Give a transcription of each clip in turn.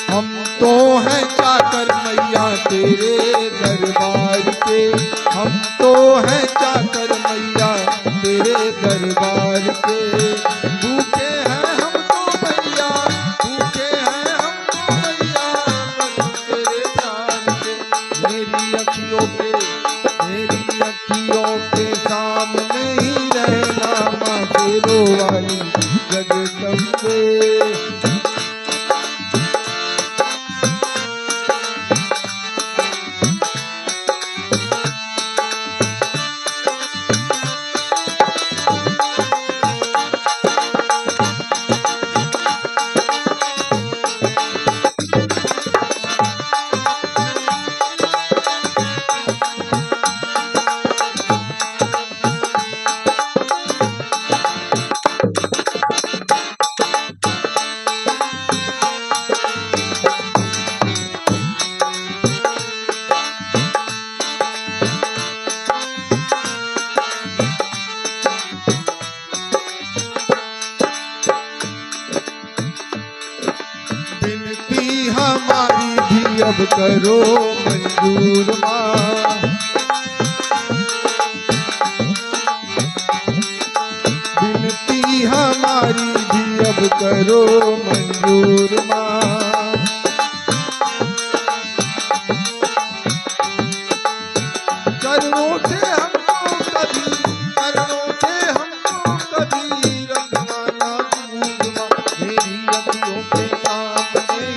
हम तो हैं चाकर मैया तेरे दरबार के, हम तो हैं चाकर मैया तेरे दरबार के। भूखे हैं हम तो मैया, भूखे हैं हम तो मैया तेरे प्यार के। मेरी अखियों के सामने ही रहना माँ शेरों वाली जगदम्बे। हमारी भी अब करो मंजूर माँ, विनती हमारी भी अब करो मंजूर माँ। चरणों से हमको कभी, चरणों से हमको कभी रखवाना दूर माँ। मेरी अखियों के सामने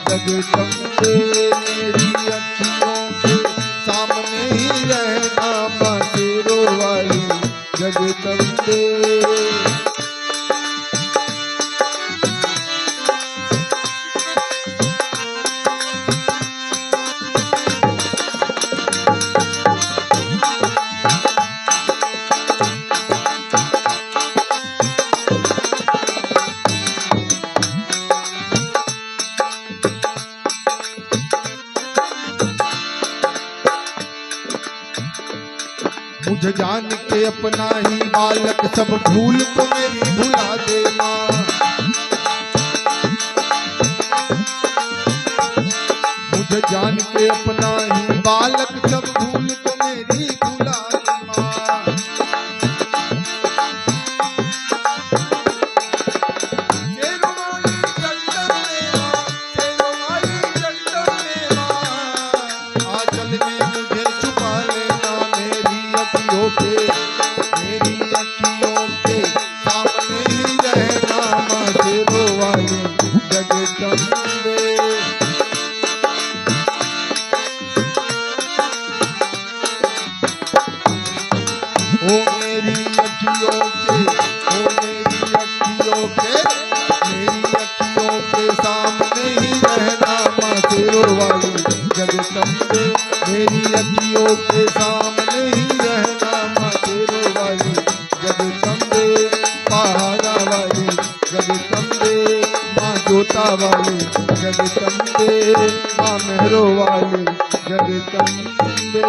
जगदम्बे, मेरी अखियों के सामने ही रहना माँ शेरों वाली जगदम्बे। मुझे जान के अपना ही बालक सब भूल को मेरी भुला देना। मुझे जान के अपना ही बालक सब भूल को मेरी भुला देना। आंचल में मुझे छुपा लेना, मेरी अखियों के सामने ही रहना माँ शेरों वाली जगदम्बे। ओ मेरी अखियों के, ओ मेरी अखियों के, मेरी अखियों के सामने ही रहना माँ शेरों वाली जगदम्बे। मेरी अखियों के सामने ही रहना माँ शेरों वाली जगदम्बे। पहाड़ा वाली जगदम्बे, माँ जोता वाली जगदम्बे, माँ मेहरों वाली जगदम्बे।